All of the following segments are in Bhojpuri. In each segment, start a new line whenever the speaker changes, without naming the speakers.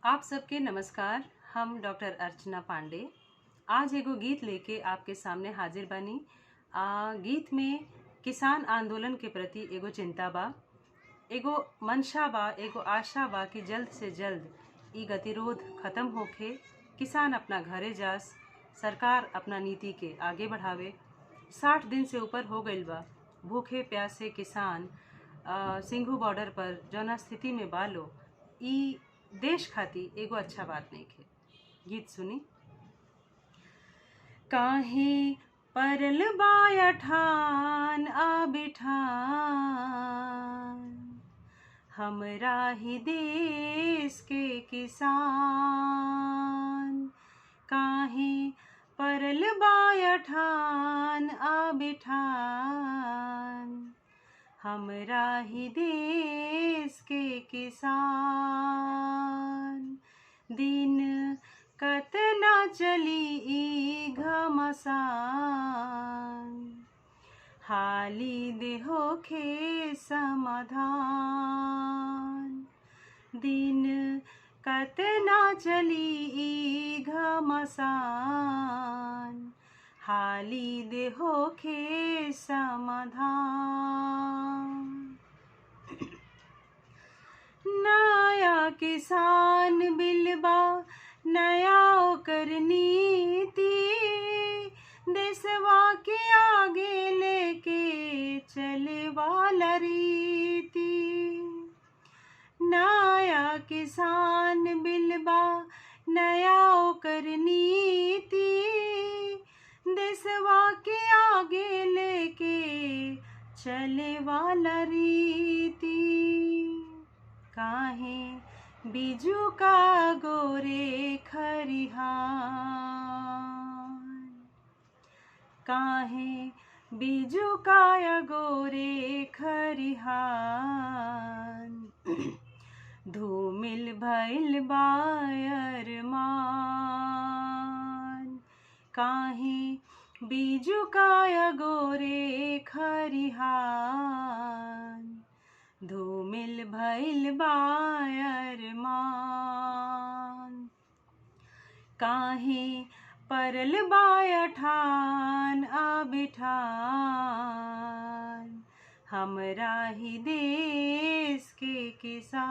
आप सबके नमस्कार। हम डॉक्टर अर्चना पांडे आज एगो गीत लेके आपके सामने हाजिर बानी। गीत में किसान आंदोलन के प्रति एगो चिंता बा, एगो मंशा बा, एगो आशा बा कि जल्द से जल्द ई गतिरोध खत्म होखे, किसान अपना घरे जास, सरकार अपना नीति के आगे बढ़ावे। 60 दिन से ऊपर हो गईल बा भूखे प्यासे किसान सिंघू बॉर्डर पर जौना स्थिति में बालो, ई देश खातिर एगो अच्छा बात नहीं खे। गीत सुनी। काहे परल बाया ठान आ बिठान, हमरा ही देश के किसान। काहे परल बाया ठान आ बिठान, हमरा ही देश के किसान। दिन कतना चली ई घमसान, हाली देहो खे समाधान। दिन कतना चली ई घमसान, हाली देहो खे समाधान। नया किसान बिलबा नया ओकर नीति, देशवा के आगे लेके चले वाला रीति। नया किसान बिलबा नया ओकर नीति, देशवा के आगे लेके चले वाला रीति। काहे बीजू का गोरे खरिहान, काहे बीजू का गोरे खरिहान। धूमिल भइल बायरमान, काहे बीजू का गोरे खरिहान। धूमिल भइल बायरमान, काहे परल बाया ठान आ बिठान। हमरा ही देश के किसान।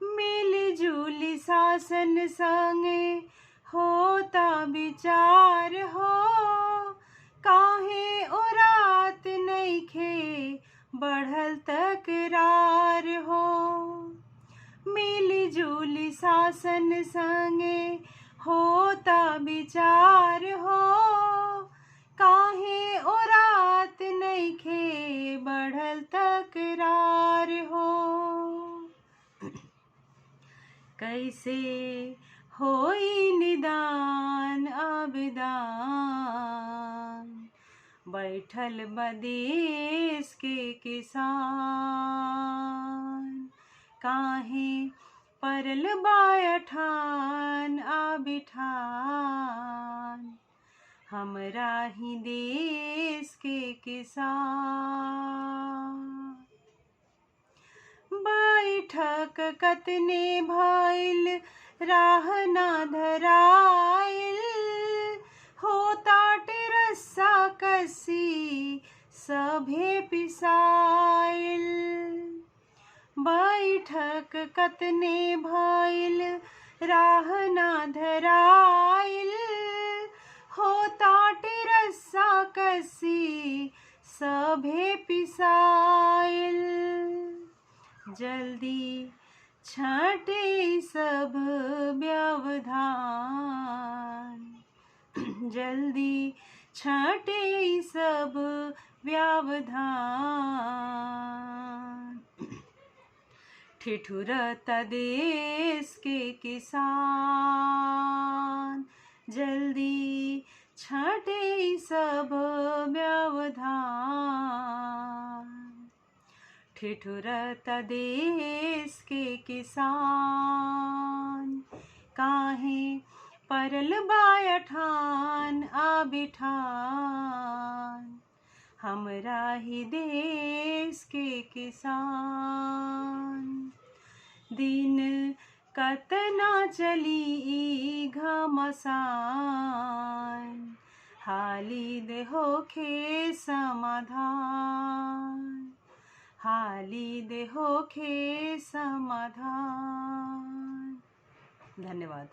मिलजुली शासन संगे होता विचार हो, काहे ओरात नइखे बढ़ल तकरार हो। मिलजुली शासन संगे होता विचार हो, काहे ओरात नइखे बढ़ल तकरार हो। कैसे होई निदान अबदान, बैठल बदेश के किसान। काहे परल बाया ठान आ बिठान, हमरा ही देश के किसान। बैठक कतने भइल राह ना धराइल, होता टेरस्सा कसी सभे पिसाइल। बैठक कतने भइल राह ना धराइल, होता टेरस्सा कसी सभे पिसाइल। जल्दी छाटे सब व्यवधान, जल्दी छाटे सब व्यवधान। ठिठुरता देश के किसान, जल्दी छाटे सब व्यवधान। ठिठुरता देश के किसान, काहे परल बाया ठान आ बिठान। हमरा ही देश के किसान। दिन कतना चली ई घमसान, हाली दे होखे समाधान, हाली दे होखे समाधान। धन्यवाद।